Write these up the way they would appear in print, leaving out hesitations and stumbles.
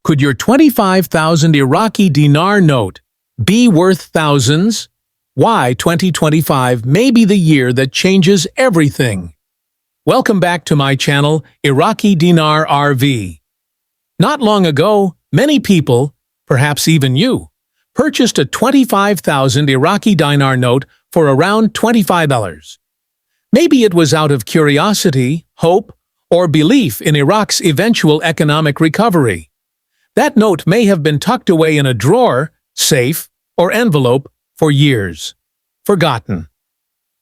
Could your 25,000 Iraqi dinar note be worth thousands? Why 2025 may be the year that changes everything. Welcome back to my channel, Iraqi Dinar RV. Not long ago, many people, perhaps even you, purchased a 25,000 Iraqi dinar note for around $25. Maybe it was out of curiosity, hope, or belief in Iraq's eventual economic recovery. That note may have been tucked away in a drawer, safe, or envelope for years, forgotten.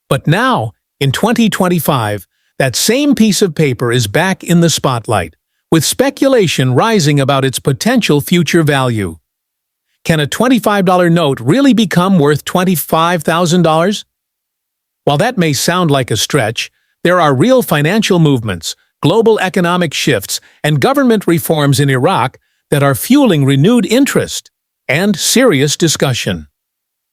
But now, in 2025, that same piece of paper is back in the spotlight, with speculation rising about its potential future value. Can a $25 note really become worth $25,000? While that may sound like a stretch, there are real financial movements, global economic shifts, and government reforms in Iraq that are fueling renewed interest and serious discussion.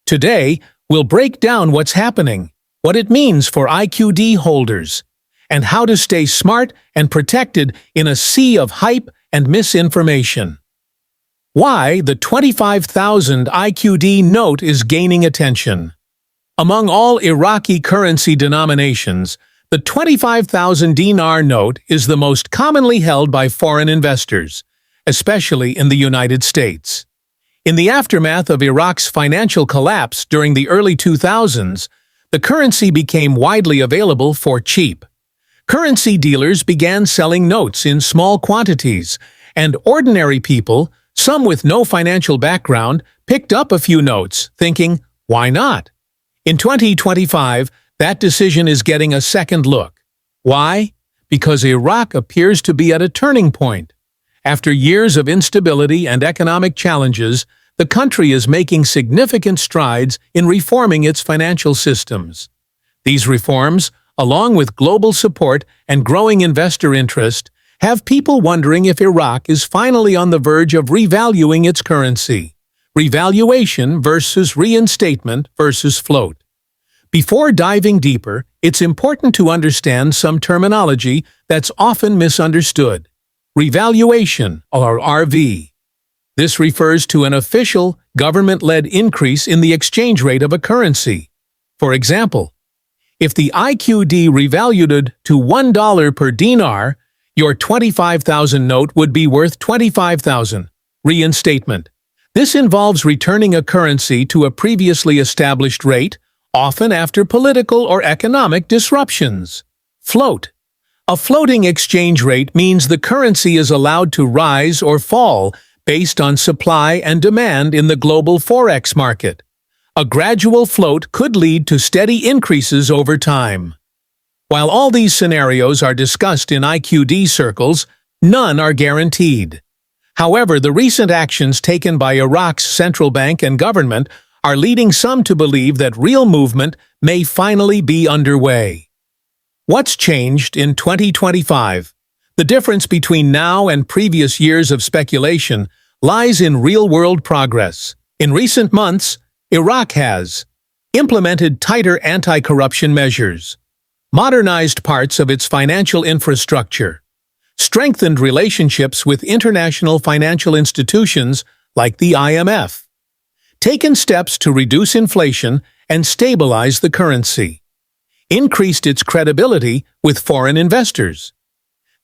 Today, we'll break down what's happening, what it means for IQD holders, and how to stay smart and protected in a sea of hype and misinformation. Why the 25,000 IQD note is gaining attention. Among all Iraqi currency denominations, the 25,000 dinar note is the most commonly held by foreign investors, especially in the United States. In the aftermath of Iraq's financial collapse during the early 2000s, the currency became widely available for cheap. Currency dealers began selling notes in small quantities, and ordinary people, some with no financial background, picked up a few notes, thinking, why not? In 2025, that decision is getting a second look. Why? Because Iraq appears to be at a turning point. After years of instability and economic challenges, the country is making significant strides in reforming its financial systems. These reforms, along with global support and growing investor interest, have people wondering if Iraq is finally on the verge of revaluing its currency. Revaluation versus reinstatement versus float. Before diving deeper, it's important to understand some terminology that's often misunderstood. Revaluation, or RV. This refers to an official, government-led increase in the exchange rate of a currency. For example, if the IQD revalued to $1 per dinar, your 25,000 note would be worth $25,000. Reinstatement. This involves returning a currency to a previously established rate, often after political or economic disruptions. Float. A floating exchange rate means the currency is allowed to rise or fall based on supply and demand in the global forex market. A gradual float could lead to steady increases over time. While all these scenarios are discussed in IQD circles, none are guaranteed. However, the recent actions taken by Iraq's central bank and government are leading some to believe that real movement may finally be underway. What's changed in 2025? The difference between now and previous years of speculation lies in real-world progress. In recent months, Iraq has implemented tighter anti-corruption measures, modernized parts of its financial infrastructure, strengthened relationships with international financial institutions like the IMF, taken steps to reduce inflation and stabilize the currency, increased its credibility with foreign investors.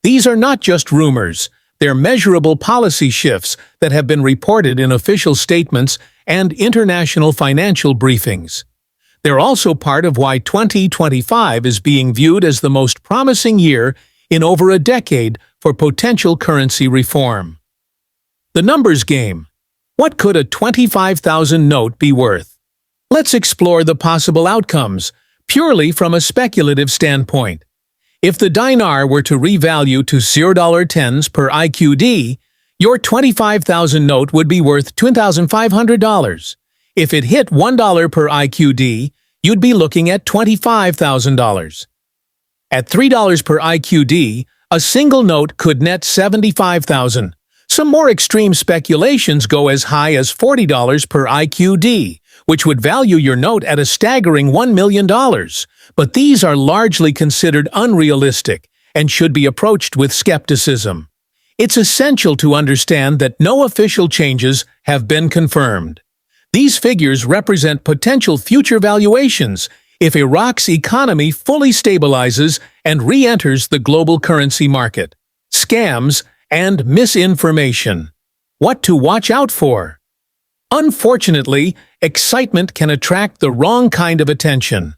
These are not just rumors, they're measurable policy shifts that have been reported in official statements and international financial briefings. They're also part of why 2025 is being viewed as the most promising year in over a decade for potential currency reform. The numbers game. What could a 25,000 note be worth? Let's explore the possible outcomes, purely from a speculative standpoint. If the dinar were to revalue to $0.10 per IQD, your 25,000 note would be worth $2,500. If it hit $1 per IQD, you'd be looking at $25,000. At $3 per IQD, a single note could net $75,000. Some more extreme speculations go as high as $40 per IQD, which would value your note at a staggering $1 million. But these are largely considered unrealistic and should be approached with skepticism. It's essential to understand that no official changes have been confirmed. These figures represent potential future valuations if Iraq's economy fully stabilizes and re-enters the global currency market. Scams and misinformation. What to watch out for? Unfortunately, excitement can attract the wrong kind of attention.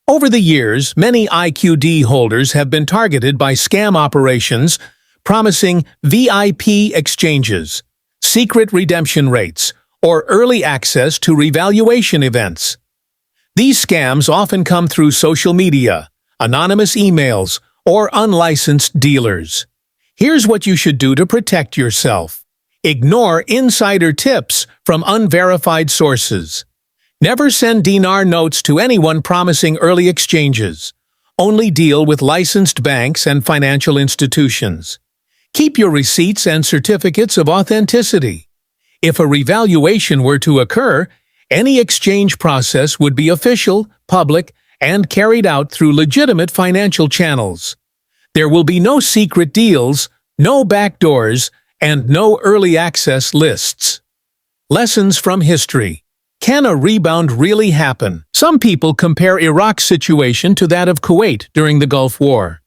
Over the years, many IQD holders have been targeted by scam operations promising VIP exchanges, secret redemption rates, or early access to revaluation events. These scams often come through social media, anonymous emails, or unlicensed dealers. Here's what you should do to protect yourself. Ignore insider tips from unverified sources. Never send dinar notes to anyone promising early exchanges. Only deal with licensed banks and financial institutions. Keep your receipts and certificates of authenticity. If a revaluation were to occur, any exchange process would be official, public, and carried out through legitimate financial channels. There will be no secret deals, no backdoors, and no early access lists. Lessons from history. Can a rebound really happen? Some people compare Iraq's situation to that of Kuwait during the Gulf War.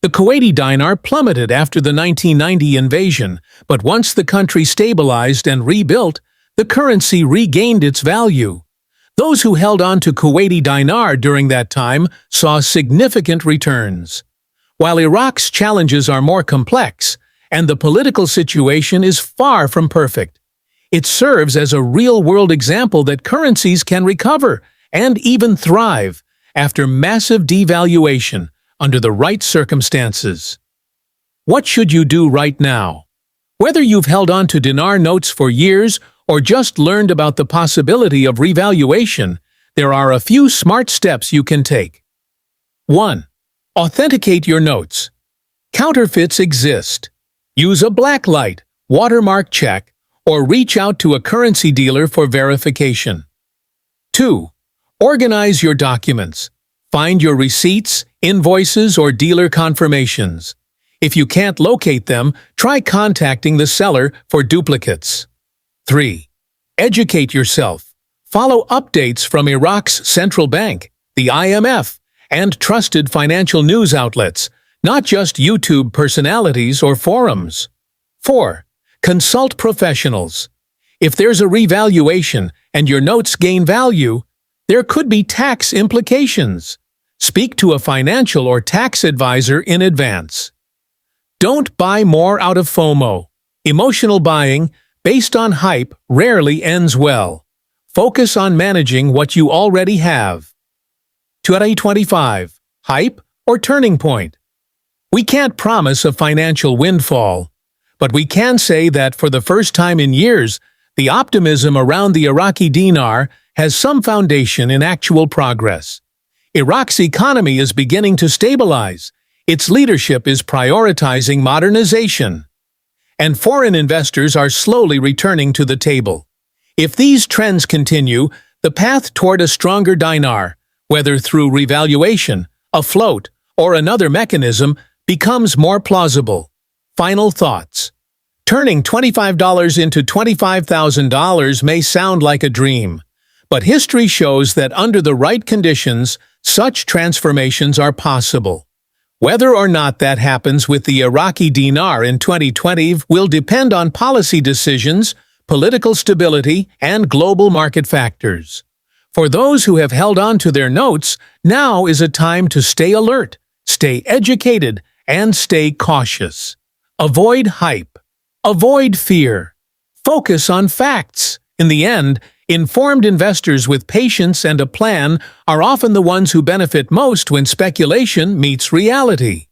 The Kuwaiti dinar plummeted after the 1990 invasion, but once the country stabilized and rebuilt, the currency regained its value. Those who held on to Kuwaiti dinar during that time saw significant returns. While Iraq's challenges are more complex, and the political situation is far from perfect, it serves as a real-world example that currencies can recover and even thrive after massive devaluation under the right circumstances. What should you do right now? Whether you've held on to dinar notes for years or just learned about the possibility of revaluation, there are a few smart steps you can take. 1. Authenticate your notes. Counterfeits exist. Use a blacklight, watermark check, or reach out to a currency dealer for verification. 2. Organize your documents. Find your receipts, invoices, or dealer confirmations. If you can't locate them, try contacting the seller for duplicates. 3. Educate yourself. Follow updates from Iraq's central bank, the IMF, and trusted financial news outlets, not just YouTube personalities or forums. 4. Consult professionals. If there's a revaluation and your notes gain value, there could be tax implications. Speak to a financial or tax advisor in advance. Don't buy more out of FOMO. Emotional buying, based on hype, rarely ends well. Focus on managing what you already have. 2025. Hype or turning point? We can't promise a financial windfall, but we can say that for the first time in years, the optimism around the Iraqi dinar has some foundation in actual progress. Iraq's economy is beginning to stabilize. Its leadership is prioritizing modernization. And foreign investors are slowly returning to the table. If these trends continue, the path toward a stronger dinar, whether through revaluation, a float, or another mechanism, becomes more plausible. Final thoughts. Turning $25 into $25,000 may sound like a dream, but history shows that under the right conditions, such transformations are possible. Whether or not that happens with the Iraqi dinar in 2020 will depend on policy decisions, political stability, and global market factors. For those who have held on to their notes, now is a time to stay alert, stay educated, and stay cautious. Avoid hype. Avoid fear. Focus on facts. In the end, informed investors with patience and a plan are often the ones who benefit most when speculation meets reality.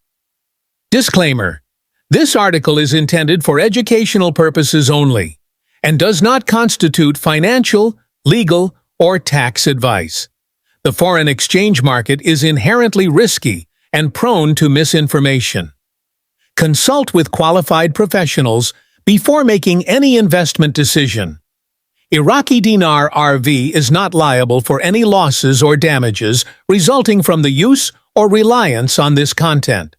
Disclaimer: this article is intended for educational purposes only and does not constitute financial, legal, or tax advice. The foreign exchange market is inherently risky and prone to misinformation. Consult with qualified professionals before making any investment decision. Iraqi Dinar RV is not liable for any losses or damages resulting from the use or reliance on this content.